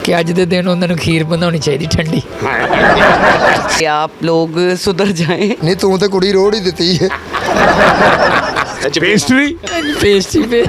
कि अज दे दिन उन्होंने खीर बनानी चाहिए ठंडी। आप लोग सुधर जाएं। नहीं तू तो कुड़ी रोड़ ही दी है। पेस्ट्री पेस्ट्री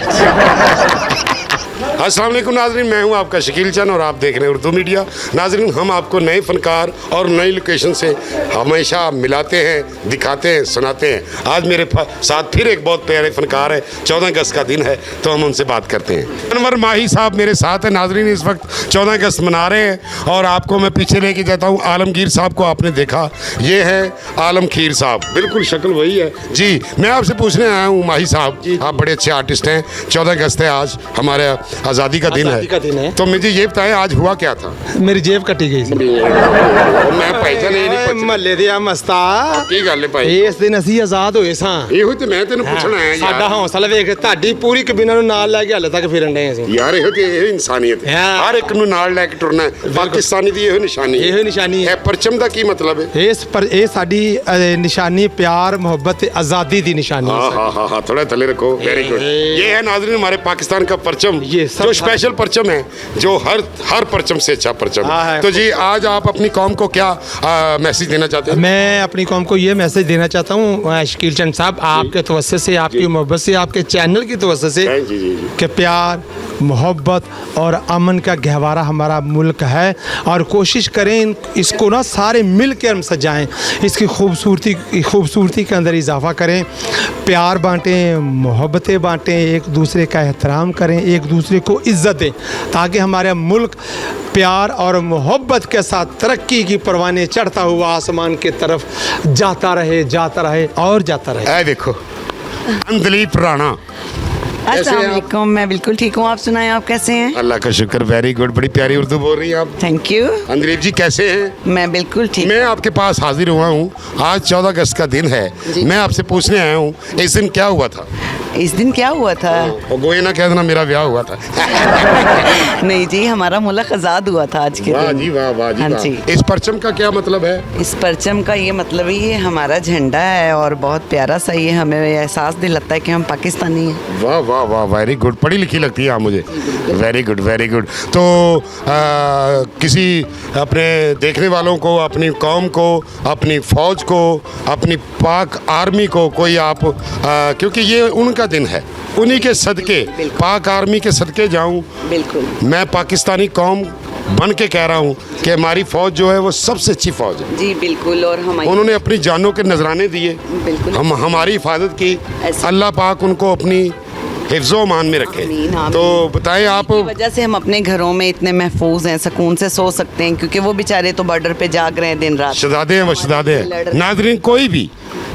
अस्सलाम वालेकुम नाज़रीन, मैं हूं आपका शकील चंद और आप देख रहे हैं उर्दू मीडिया। नाज़रीन, हम आपको नए फ़नकार और नई लोकेशन से हमेशा मिलाते हैं, दिखाते हैं, सुनाते हैं। आज मेरे साथ फिर एक बहुत प्यारे फ़नकार है। 14 अगस्त का दिन है तो हम उनसे बात करते हैं। अनवर माही साहब मेरे साथ हैं। नाज़रीन, इस वक्त 14 अगस्त मना रहे हैं और आपको मैं पीछे लेके जाता हूँ। आलमगीर साहब को आपने देखा, ये है आलमगीर साहब, बिल्कुल शक्ल वही है जी। मैं आपसे पूछने आया हूँ माही साहब, आप बड़े अच्छे आर्टिस्ट हैं। 14 अगस्त है आज, हमारे आज़ादी का दिन है। तो मुझे ये बताएं आज हुआ क्या था? मेरी जेब कटी गई सी। मैं पहचान नहीं महल्ले दिया मस्ता की गल है भाई, ਇਸ ਦਿਨ ਅਸੀਂ ਆਜ਼ਾਦ ਹੋਏ ਸਾਂ। ਇਹੋ ਤੇ ਮੈਂ ਤੈਨੂੰ ਪੁੱਛਣਾ ਆਇਆ ਸਾਡਾ ਯਾਰ। ਹੌਸਲਾ ਵੇਖ, ਤੁਹਾਡੀ ਪੂਰੀ ਕਬੀਨਾ ਨੂੰ ਨਾਲ ਲੈ ਕੇ ਹਾਲੇ ਤੱਕ ਫਿਰਨ ਡਏ ਅਸੀਂ। ਯਾਰ ਇਹੋ ਤੇ ਇਹ ਇਨਸਾਨੀਅਤ ਹੈ, ਹਾਂ। ਹਰ ਇੱਕ ਨੂੰ ਨਾਲ ਲੈ ਕੇ ਟੁਰਨਾ ਹੈ। ਪਾਕਿਸਤਾਨੀ ਦੀ ਇਹੋ ਨਿਸ਼ਾਨੀ ਹੈ। ਇਹੋ ਨਿਸ਼ਾਨੀ ਹੈ। ਇਹ ਪਰਚਮ ਦਾ ਕੀ ਮਤਲਬ ਹੈ? ਇਹ ਸਾਡੀ ਨਿਸ਼ਾਨੀ ਪਿਆਰ मोहब्बत ਤੇ आज़ादी ਦੀ निशानी है। हाँ, थोड़ा थले रखो। Very good. ये है नाज़रीन हमारे पाकिस्तान का परचम, ये जो स्पेशल परचम है, जो हर परचम से अच्छा परचम है। तो जी आज आप अपनी कौम को क्या मैसेज देना चाहते हैं? मैं अपनी कौम को ये मैसेज देना चाहता हूँ शकील चंद साहब, आपके तवज्जो से, आपकी मोहब्बत से, आपके चैनल की तवज्जो से, कि प्यार मोहब्बत और अमन का गहवारा हमारा मुल्क है और कोशिश करें इसको ना सारे मिल के हम सजाएं, इसकी खूबसूरती के अंदर इजाफा करें, प्यार बांटें, मोहब्बतें बांटें, एक दूसरे का एहतराम करें, एक दूसरे को इज़्ज़त दें, ताकि हमारा मुल्क प्यार और मोहब्बत के साथ तरक्की की परवाने चढ़ता हुआ आसमान की तरफ जाता रहे और जाता रहे। ऐ देखो अंदलीप राणा। अस्सलाम वालेकुम, मैं बिल्कुल ठीक हूँ। आप सुनाएं, आप कैसे हैं? अल्लाह का शुक्र, वेरी गुड। बड़ी प्यारी उर्दू बोल रही हैं आप। Thank you. अंदलीप जी कैसे हैं? मैं बिल्कुल ठीक। मैं आपके पास हाजिर हुआ हूँ। आज 14 अगस्त का दिन है। मैं आपसे पूछने आया हूँ इस दिन क्या हुआ था? इस दिन क्या हुआ था? और गोए ना कह देना मेरा ब्याह हुआ था। नहीं जी, हमारा मुल्क आज़ाद हुआ था आज के वाह दिन। जी वाह, वाह जी हाँ वाह। जी। इस परचम का क्या मतलब है? इस परचम का ये मतलब है, ये हमारा झंडा है और बहुत प्यारा सा ये हमें एहसास दिलाता है कि हम पाकिस्तानी हैं। वाह वाह वाह, वेरी गुड। पढ़ी लिखी लगती है आप मुझे। Very good, very good. तो किसी अपने देखने वालों को, अपनी कौम को, अपनी फ़ौज को, अपनी पाक आर्मी को कोई आप क्योंकि ये उनका दिन है, उन्हीं के सदके, पाक आर्मी के सदके जाऊं। बिल्कुल। मैं पाकिस्तानी कौम बन के कह रहा हूँ कि हमारी फ़ौज जो है वो सबसे अच्छी फ़ौज है जी। बिल्कुल। और उन्होंने अपनी जानों के नजराने दिए, बिल्कुल, हमारी हिफाजत की। अल्लाह पाक उनको अपनी हिफ्ज़ो मान में रखे। तो बताएं आप, वजह से हम अपने घरों में इतने महफूज हैं, सुकून से सो सकते हैं, क्योंकि वो बेचारे तो बॉर्डर पे जाग रहे हैं दिन रात। शहजादे हैं, वो शहजादे हैं। नाज़रीन,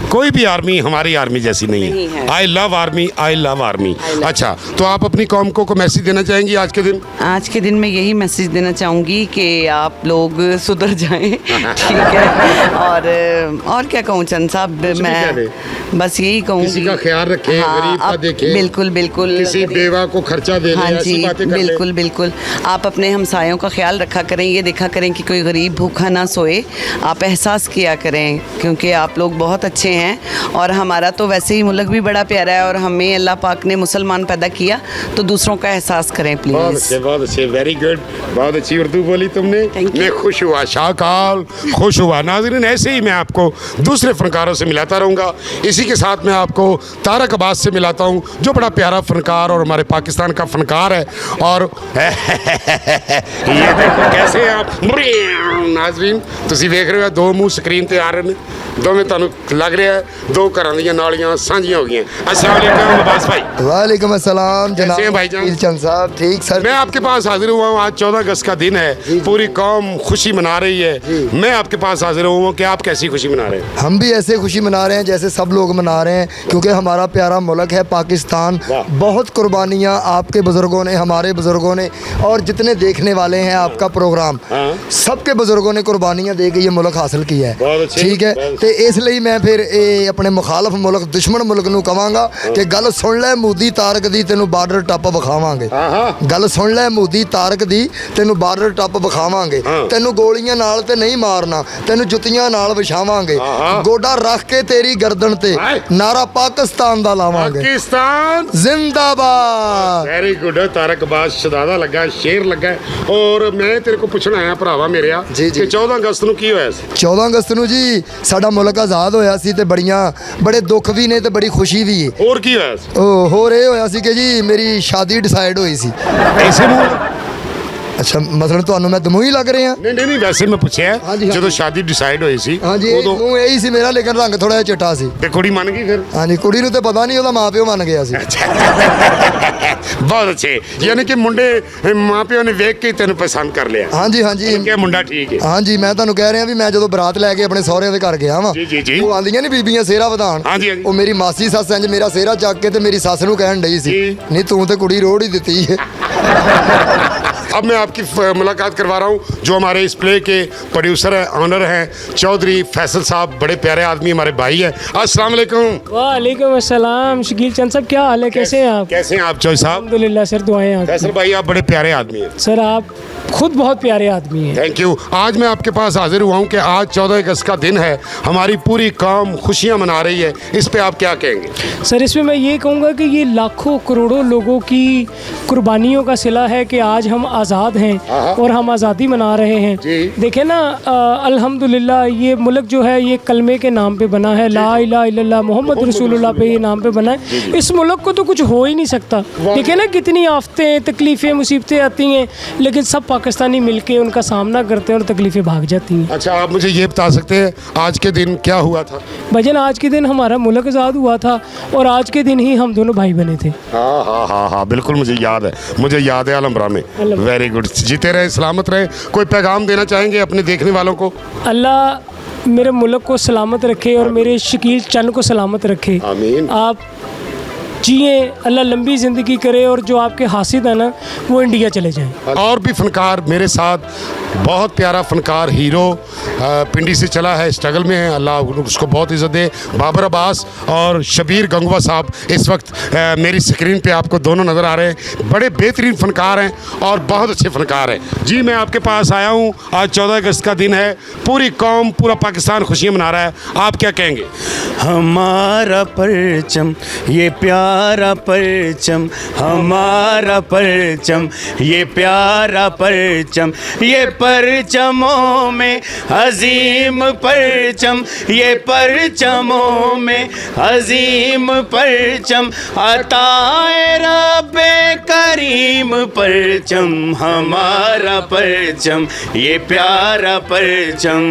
कोई भी आर्मी हमारी आर्मी जैसी नहीं है। I love army, I love army. अच्छा, तो आप अपनी कौम को मैसेज देना चाहेंगी आज के दिन? आज के दिन मैं यही मैसेज देना चाहूँगी कि आप लोग सुधर जाएं। ठीक है। और क्या कहूँ चंद साहब, मैं बस यही कहूँगी, किसी का ख्याल रखें, गरीब का देखें। बिल्कुल बिल्कुल। किसी बेवा को खर्चा दे, हाँ जी, बातें बिल्कुल बिल्कुल। आप अपने हमसायों का ख्याल रखा करें, ये देखा करें कि कोई गरीब भूखा ना सोए। आप एहसास किया करें, क्योंकि आप लोग बहुत अच्छे हैं और हमारा तो वैसे ही मुल्क भी बड़ा प्यारा है और हमें अल्लाह पाक ने मुसलमान पैदा किया, तो दूसरों का एहसास करें प्लीज़। बहुत अच्छे, वेरी गुड। बहुत अच्छी उर्दू बोली तुमने। मैं खुश हुआ, शाकाल खुश हुआ। नाज़रीन, ऐसे ही मैं आपको दूसरे फनकारों से मिलाता रहूँगा। इसी के साथ मैं आपको तारक अब्बास से मिलाता हूँ, जो बड़ा प्यारा फनकार और हमारे पाकिस्तान का फनकार है। और ये देखो कैसे आप नाज़रीन तुसी वेख रहे हो, दो मुँह स्क्रीन ते आ रहे हैं, दोवें तुहानूं लग रहा है दो घरों दी नालियां साझियां हो गई। अस्सलाम वालेकुम अब्बास भाई। वालेकुम अस्सलाम जनाब भाईजान। चंद साहब ठीक सर। मैं आपके पास हाजिर हुआ हूँ। आज 14 अगस्त का दिन है, पूरी कौम खुशी मना रही है। मैं आपके पास हाजिर हुआ हूँ कि आप कैसी खुशी मना रहे हैं? हम भी ऐसे खुशी मना रहे हैं जैसे सब लोग मना रहे हैं, क्योंकि हमारा प्यारा मुल्क है पाकिस्तान। बहुत कुर्बानियाँ आपके बुजुर्गों ने, हमारे बुजुर्गों ने और जितने देखने वाले हैं आपका प्रोग्राम, सबके बुजुर्गों ने कुर्बानियाँ दे के ये मुल्क हासिल किया है। ठीक है, तो इसलिए मैं फिर ਇਹ ਆਪਣੇ ਮੁਖਾਲਫ ਮੁਲਕ ਦੁਸ਼ਮਣ ਮੁਲਕ ਨੂੰ ਕਵਾਂਗਾ ਕਿ ਗੱਲ ਸੁਣ ਲੈ ਮੋਦੀ ਤਾਰਕ ਦੀ ਤੈਨੂੰ ਬਾਰਡਰ ਟੱਪ ਵਿਖਾਵਾਂਗੇ। ਗੱਲ ਸੁਣ ਲੈ ਮੋਦੀ ਤਾਰਕ ਦੀ ਤੈਨੂੰ ਬਾਰਡਰ ਟੱਪ ਵਿਖਾਵਾਂਗੇ। ਤੈਨੂੰ ਗੋਲੀਆਂ ਨਾਲ ਤੇ ਨਹੀਂ ਮਾਰਨਾ, ਤੈਨੂੰ ਜੁੱਤੀਆਂ ਨਾਲ ਵਿਛਾਵਾਂਗੇ। ਗੋਡਾ ਰੱਖ ਕੇ ਤੇਰੀ ਗਰਦਨ ਤੇ ਨਾਰਾ ਪਾਕਿस्तान ਦਾ ਲਾਵਾਂਗੇ। पाकिस्तान जिंदाबाद। वेरी गुड तारक अब्बास शहजादा लगा शेर लगा और मैं तेरे को पूछना आया भरावा मेरे जी, जी। कि 14 अगस्त ਨੂੰ ਕੀ ਹੋਇਆ ਸੀ? 14 ਅਗਸਤ ਨੂੰ ਜੀ ਸਾਡਾ ਮੁਲਕ ਆਜ਼ਾਦ ਹੋਇਆ ਸੀ ਤੇ ਬੜੇ ਦੁੱਖ ਵੀ ਨੇ ਤੇ ਬੜੀ ਖੁਸ਼ੀ ਵੀ ਹੈ। ਹੋਰ ਕੀ ਹੋਇਆ ਸੀ? ਉਹ ਹੋਰ ਇਹ ਹੋਇਆ ਸੀ ਕਿ ਜੀ ਮੇਰੀ ਸ਼ਾਦੀ ਡਿਸਾਈਡ ਹੋਈ ਸੀ। ਐਸੇ ਨੂੰ ਅੱਛਾ ਮਸਲਨ ਤੁਹਾਨੂੰ ਮੈਂ ਦਮੂਹੀ ਲੱਗ ਰਿਹਾ? ਨਹੀਂ ਵੈਸੇ ਮੈਂ ਪੁੱਛਿਆ ਹਾਂਜੀ, ਜਦੋਂ ਸ਼ਾਦੀ ਡਿਸਾਈਡ ਹੋਈ ਸੀ ਹਾਂਜੀ ਉਦੋਂ ਉਹ ਇਹੀ ਸੀ ਮੇਰਾ, ਲੇਕਿਨ ਰੰਗ ਥੋੜਾ ਜਿਹਾ ਚਿੱਟਾ ਸੀ। ਤੇ ਕੁੜੀ ਮੰਨ ਗਈ ਫਿਰ? ਹਾਂਜੀ ਕੁੜੀ ਨੂੰ ਤੇ ਪਤਾ ਨਹੀਂ, ਉਹਦਾ ਮਾਪਿਓ ਮੰਨ ਗਿਆ ਸੀ। ਬਹੁਤ ਅੱਛੇ, ਯਾਨੀ ਕਿ ਮੁੰਡੇ ਮਾਪਿਓ ਨੇ ਵੇਖ ਕੇ ਤੈਨੂੰ ਪਸੰਦ ਕਰ ਲਿਆ। ਹਾਂਜੀ ਕਿ ਮੁੰਡਾ ਠੀਕ ਹੈ। ਹਾਂਜੀ ਮੈਂ ਤੁਹਾਨੂੰ ਕਹਿ ਰਿਹਾ ਵੀ ਮੈਂ ਜਦੋਂ ਬਰਾਤ ਲੈ ਕੇ ਆਪਣੇ ਸਹੁਰੇ ਦੇ ਘਰ ਗਿਆ ਵਾਂ, ਜੀ। ਉਹ ਆਂਦੀਆਂ ਨਹੀਂ ਬੀਬੀਆਂ ਸਿਹਰਾ ਵਧਾਣ, ਹਾਂਜੀ। ਉਹ ਮੇਰੀ ਮਾਸੀ ਸੱਸ ਇੰਜ ਮੇਰਾ ਸਿਹਰਾ ਚੱਕ ਕੇ ਤੇ ਮੇਰੀ ਸੱਸ ਨੂੰ ਕਹਿਣ ਡਈ ਸੀ, ਜੀ। ਨਹੀਂ ਤੂੰ ਤੇ ਕੁੜੀ ਰੋੜ ਹੀ ਦਿੱਤੀ ਹੈ। अब मैं आपकी मुलाकात करवा रहा हूँ जो हमारे इस प्ले के प्रोड्यूसर हैं, ऑनर हैं, चौधरी फैसल साहब, बड़े प्यारे आदमी, हमारे भाई हैं। अस्सलाम वालेकुम। वालेकुम अस्सलाम। शकील चंद साहब क्या हाल है, कैसे हैं आप? कैसे हैं आप चौधरी साहब? अल्हम्दुलिल्लाह सर, दुआएं आपकी। फैसल भाई आप बड़े प्यारे आदमी हैं। सर आप खुद बहुत प्यारे आदमी हैं। Thank you. आज मैं आपके पास हाजिर हुआ हूँ कि आज 14 अगस्त का दिन है, हमारी पूरी कौम खुशियाँ मना रही है, इस पे आप क्या कहेंगे? सर इसमें मैं ये कहूँगा कि ये लाखों करोड़ों लोगों की कुर्बानियों का सिला है कि आज हम आज़ाद हैं और हम आज़ादी मना रहे हैं। देखें ना अल्हम्दुलिल्लाह ये मुल्क जो है ये कलमे के नाम पे बना है, ला इलाहा इल्लल्लाह मोहम्मद रसूलुल्लाह पे ये नाम पे बना है। इस मुल्क को तो कुछ हो ही नहीं सकता। देखें ना कितनी आफतें तकलीफ़ें मुसीबतें आती हैं, लेकिन सब पाकिस्तानी मिलके उनका सामना करते हैं और तकलीफ़ें भाग जाती हैं। अच्छा आप मुझे ये बता सकते हैं आज के दिन क्या हुआ था? भजन आज के दिन हमारा मुल्क आज़ाद हुआ था और आज के दिन ही हम दोनों भाई बने थे। हाँ बिल्कुल मुझे याद है अलमरा में। वेरी गुड, जीते रहे, सलामत रहे। कोई पैगाम देना चाहेंगे अपने देखने वालों को? अल्लाह मेरे मुल्क को सलामत रखे और मेरे शकील चंद को सलामत रखे। आमीन। आप जिए, अल्लाह लंबी ज़िंदगी करे और जो आपके हासिद हैं ना वो इंडिया चले जाएं। और भी फनकार मेरे साथ, बहुत प्यारा फनकार हीरो पिंडी से चला है, स्ट्रगल में है, अल्लाह उसको बहुत इज़्ज़त दे। बाबर अब्बास और शबीर गंगवा साहब इस वक्त मेरी स्क्रीन पे आपको दोनों नज़र आ रहे हैं। बड़े बेहतरीन फनकार हैं और बहुत अच्छे फनकार हैं। जी मैं आपके पास आया हूँ, आज 14 अगस्त का दिन है, पूरी कौम पूरा पाकिस्तान खुशियाँ मना रहा है, आप क्या कहेंगे? हमारा परचम ये प्यारा परचम, हमारा परचम ये प्यारा परचम, ये परचमों में अजीम परचम, ये परचमों में अजीम परचम, अताए रब्बे करीम परचम, हमारा परचम ये प्यारा परचम।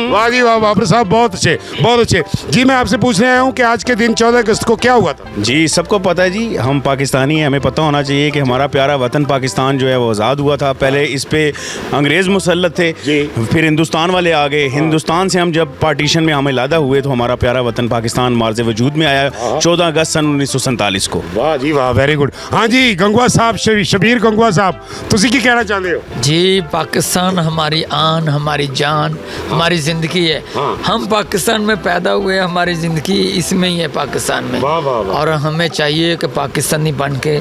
वाह जी वाह बाबर साहब, बहुत अच्छे बहुत अच्छे। जी मैं आपसे पूछने आया हूँ कि आज के दिन 14 अगस्त को क्या हुआ था? जी सबको पता है जी, हम पाकिस्तानी हैं, हमें पता होना चाहिए कि हमारा प्यारा वतन पाकिस्तान जो है वो आज़ाद हुआ था। पहले इस पे अंग्रेज़ मुसल्लत थे, फिर हिंदुस्तान वाले आ गए। हिंदुस्तान से हम जब पार्टीशन में हमें लादा हुए तो हमारा प्यारा वतन पाकिस्तान मार्ज़ वजूद में आया 14 अगस्त सन 1947 को। वाह जी वाह, वेरी गुड। हाँ जी गंगवा साहब, शबीर गंगवा साहब, तुसी की कहना चाहते हो? जी पाकिस्तान हमारी आन, हमारी जान, हमारी ज़िंदगी है। हम पाकिस्तान में पैदा हुए, हमारी ज़िंदगी इसमें ही है पाकिस्तान में। वाह वाह वाह। और हमें चाहिए कि पाकिस्तानी बन के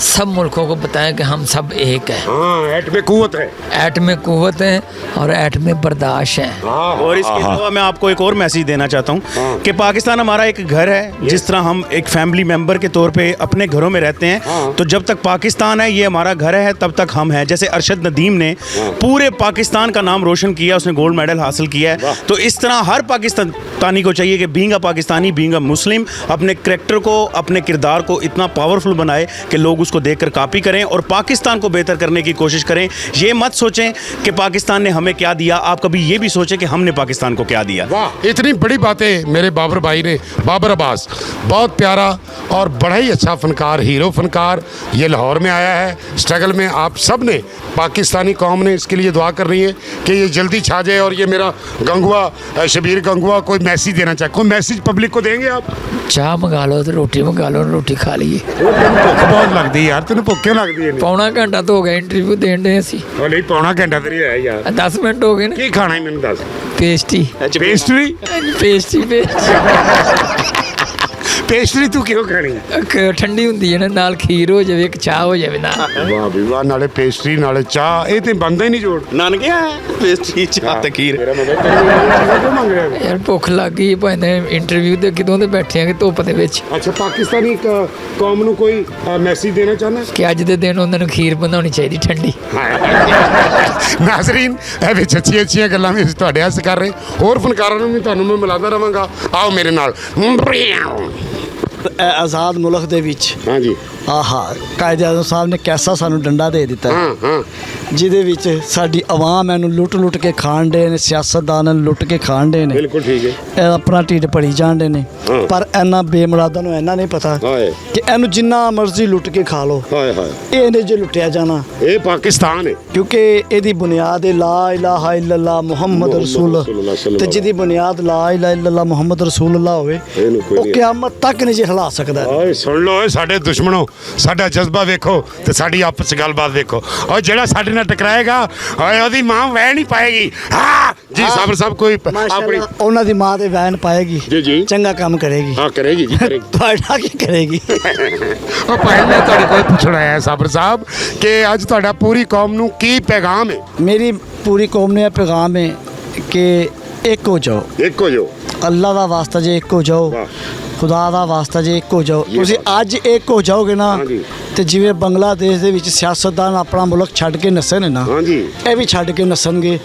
सब मुल्कों को बताएं कि हम सब एक हैं। हाँ एट में कुव्वत है, एट में कुव्वत है और एट में बर्दाश्त है। और इसके अलावा मैं आपको एक और मैसेज देना चाहता हूँ कि पाकिस्तान हमारा एक घर है। जिस तरह हम एक फैमिली मेंबर के तौर पे अपने घरों में रहते हैं, तो जब तक पाकिस्तान है ये हमारा घर है, तब तक हम हैं। जैसे अरशद नदीम ने पूरे पाकिस्तान का नाम रोशन किया, उसने गोल्ड मेडल हासिल किया है, तो इस तरह हर पाकिस्तानी को चाहिए कि being a Pakistani, being a Muslim, अपने करैक्टर को, अपने किरदार को इतना पावरफुल बनाए कि लोग उसको देखकर कॉपी करें और पाकिस्तान को बेहतर करने की कोशिश करें। ये मत सोचें कि पाकिस्तान ने हमें क्या दिया, आप कभी ये भी सोचें कि हमने पाकिस्तान को क्या दिया। वाह इतनी बड़ी बातें मेरे बाबर भाई ने। बाबर अब्बास बहुत प्यारा और बड़ा ही अच्छा फनकार, हीरो फनकार, ये लाहौर में आया है, स्ट्रगल में आप सब ने पाकिस्तानी कौम ने इसके लिए दुआ कर रही है कि ये जल्दी छा जाए। और ये मेरा गंगुआ शबीर गंगुआ कोई मैसेज देना चाहे, कोई मैसेज पब्लिक को देंगे आप? चाह मंगा लो तो रोटी मंगा लो, रोटी खा लीए। भुख बहुत लगती है यार, तेन भुख क्यों लगती है? पौना घंटा तो हो गया इंटरव्यू देन दे असी। नहीं पौना घंटा तो नहीं है यार, 10 मिनट हो गए ना। की खाना है मैंने दस? पेस्ट्री पेस्ट्री पेस्ट्री पेस्ट्री तू क्यों खानी है? ठंडी ਹੁੰਦੀ ਹੈ ਨਾ, ਨਾਲ ਖੀਰ ਹੋ ਜਾਵੇ, ਇੱਕ ਚਾਹ ਹੋ ਜਾਵੇ ਨਾ। वाह भी वाह, नाले पेस्ट्री नाले चाह, ये तो बनता ही नहीं जोड़। नानके पेस्ट्री चाह ते खीर। ਯਾਰ ਭੁੱਖ ਲੱਗ ਗਈ ਭਾਵੇਂ ਇੰਟਰਵਿਊ ਦੇ ਕਿਦੋਂ ਦੇ ਬੈਠੇ ਆਂਗੇ ਧੁੱਪ ਦੇ ਵਿੱਚ। अच्छा पाकिस्तानी कौम ਨੂੰ ਕੋਈ ਮੈਸੇਜ ਦੇਣਾ ਚਾਹੁੰਦਾ? ਕਿ ਅੱਜ ਦੇ ਦਿਨ ਉਹਨਾਂ ਨੂੰ ਖੀਰ ਬਣਾਉਣੀ ਚਾਹੀਦੀ ਠੰਡੀ। ਨਾਜ਼ਰੀਨ ਇਹ ਵਿੱਚ ਅੱਛੀਆਂ ਗੱਲਾਂ ਵੀ ਅਸੀਂ ਤੁਹਾਡੇ ਵਾਸਤੇ ਕਰ ਰਹੇ, ਹੋਰ ਫਨਕਾਰਾਂ ਨੂੰ ਵੀ ਤੁਹਾਨੂੰ ਮੈਂ ਮਿਲਾਦਾ ਰਵਾਂਗਾ। ਆਓ ਮੇਰੇ ਨਾਲ। ਆਜ਼ਾਦ ਮੁਲਕ ਦੇ ਵਿੱਚ ਹਾਂਜੀ ਆਹਾ ਕਾਇਦੇ ਆਜ਼ਮ ਸਾਹਿਬ ਨੇ ਕੈਸਾ ਸਾਨੂੰ ਡੰਡਾ ਦੇ ਦਿੱਤਾ ਹਾਂ ਜਿਹਦੇ ਵਿੱਚ ਸਾਡੀ ਆਵਾਮ ਇਹਨੂੰ ਲੁੱਟ ਕੇ ਖਾਣ ਦੇ ਨੇ, ਸਿਆਸਤਦਾਨ ਨੂੰ ਲੁੱਟ ਕੇ ਖਾਣ ਦੇ ਨੇ। ਬਿਲਕੁਲ ਠੀਕ ਹੈ। ਇਹ ਆਪਣਾ ਢਿੱਡ ਭਰੀ ਜਾਂਦੇ ਨੇ, ਪਰ ਇਹਨਾਂ ਬੇਮੁਰਾਦਾਂ ਨੂੰ ਇਹਨਾਂ ਨਹੀਂ ਪਤਾ ਹਾਏ ਕਿ ਇਹਨੂੰ ਜਿੰਨਾ ਮਰਜ਼ੀ ਲੁੱਟ ਕੇ ਖਾ ਲਓ, ਹਾਏ ਹਾਏ ਇਹ ਨਹੀਂ ਜੇ ਲੁੱਟਿਆ ਜਾਣਾ। ਇਹ ਪਾਕਿਸਤਾਨ ਹੈ ਕਿਉਂਕਿ ਇਹਦੀ ਬੁਨਿਆਦ ਹੈ ਲਾ ਇਲਾਹਾ ਇਲੱਲਾ ਮੁਹੰਮਦ ਰਸੂਲ, ਤੇ ਜਿਹਦੀ ਬੁਨਿਆਦ ਲਾ ਇਲਾਹਾ ਇਲੱਲਾ ਮੁਹੰਮਦ ਰਸੂਲullah ਹੋਵੇ, ਇਹਨੂੰ ਕੋਈ ਉਹ ਨਹੀਂ। ਕਿਆਮਤ ਤੱਕ ਨਹੀਂ ਜੇ ਹਿਲਾ ਸਕਦਾ। ਓਏ ਸੁਣ ਲਓ ਓਏ ਸਾਡੇ ਦੁਸ਼ਮਣੋ, ਸਾਡਾ ਜਜ਼ਬਾ ਵੇਖੋ ਤੇ ਸਾਡੀ ਆਪਸ 'ਚ ਗੱਲਬਾਤ ਵੇਖੋ। ਓਏ ਜਿਹੜਾ ਸਾਡੇ ਨਾਲ ਟਕਰਾਏਗਾ ਓਏ ਉਹਦੀ ਮਾਂ ਵਹਿ ਨਹੀਂ ਪਾਏਗੀ। ਹਾਂ ਜੀ ਸਾਬਰ ਸਾਹਿਬ ਕੋਈ ਆਪਣੀ ਮਾਸ਼ਾਅੱਲਾ ਉਹਨਾਂ ਦੀ ਮਾਂ ਤੇ ਵੈਨ ਪਾਏਗੀ, ਜੀ ਚੰਗਾ ਕੰਮ ਕਰੇਗੀ। ਹਾਂ ਕਰੇਗੀ ਜੀ ਕਰੇਗੀ। ਤੁਹਾਡਾ ਕੀ ਕਰੇਗੀ? ਉਹ ਭਾਈ ਮੈਂ ਤੁਹਾਡੇ ਕੋਲ ਪੁੱਛਣਾ ਆਇਆ ਸਾਬਰ ਸਾਹਿਬ ਕਿ ਅੱਜ ਤੁਹਾਡਾ ਪੂਰੀ ਕੌਮ ਨੂੰ ਕੀ ਪੈਗਾਮ ਹੈ? ਮੇਰੀ ਪੂਰੀ ਕੌਮ ਨੂੰ ਇਹ ਪੈਗਾਮ ਹੈ ਕਿ ਇੱਕ ਹੋ ਜਾਓ। ਇੱਕ ਹੋ ਜਾਓ। ਅੱਲਾ ਦਾ ਵਾਸਤਾ ਜੇ ਇੱਕ ਹੋ ਜਾਓ, ਵਾਹ। ਖੁਦਾ ਦਾ ਵਾਸਤਾ ਜੇ ਇੱਕ ਹੋ ਜਾਓ। ਤੁਸੀਂ ਅੱਜ ਇੱਕ ਹੋ ਜਾਓਗੇ ਨਾ, ਹਾਂਜੀ। ਤੇ ਜਿਵੇਂ ਬੰਗਲਾਦੇਸ਼ ਦੇ ਵਿੱਚ ਸਿਆਸਤਦਾਨ ਆਪਣਾ ਮੁਲਕ ਛੱਡ ਕੇ ਨੱਸੇ ਨੇ ਨਾ, ਹਾਂਜੀ ਇਹ ਵੀ ਛੱਡ ਕੇ ਨੱਸਣਗੇ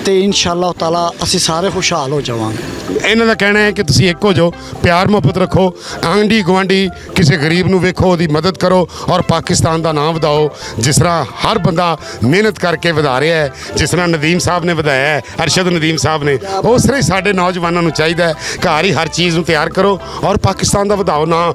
ਤੇ ਇਨਸ਼ਾਅੱਲਾ ਤਾਲਾ ਅਸੀਂ ਸਾਰੇ ਖੁਸ਼ਹਾਲ ਹੋ ਜਾਵਾਂਗੇ। ਇਹਨਾਂ ਦਾ ਕਹਿਣਾ ਹੈ ਕਿ ਤੁਸੀਂ ਇੱਕ ਹੋ ਜਾਓ, ਪਿਆਰ ਮੁਹੱਬਤ ਰੱਖੋ, ਆਂਢੀ ਗੁਆਂਢੀ ਕਿਸੇ ਗਰੀਬ ਨੂੰ ਵੇਖੋ, ਉਹਦੀ ਮਦਦ ਕਰੋ ਔਰ ਪਾਕਿਸਤਾਨ ਦਾ ਨਾਮ ਵਧਾਓ। ਜਿਸ ਤਰ੍ਹਾਂ ਹਰ ਬੰਦਾ ਮਿਹਨਤ ਕਰਕੇ ਵਧਾ ਰਿਹਾ ਹੈ, ਜਿਸ ਤਰ੍ਹਾਂ ਨਦੀਮ ਸਾਹਿਬ ਨੇ ਵਧਾਇਆ ਹੈ, ਅਰਸ਼ਦ ਨਦੀਮ ਸਾਹਿਬ ਨੇ, ਉਸ ਤਰ੍ਹਾਂ ਹੀ ਸਾਡੇ ਨੌਜਵਾਨਾਂ ਨੂੰ ਚਾਹੀਦਾ ਹੈ ਘਰ ਹੀ ਹਰ ਚੀਜ਼ ਨੂੰ ਤਿਆਰ ਕਰੋ ਔਰ ਪਾਕਿਸਤਾਨ ਦਾ ਵਧਾਓ ਨਾਂ।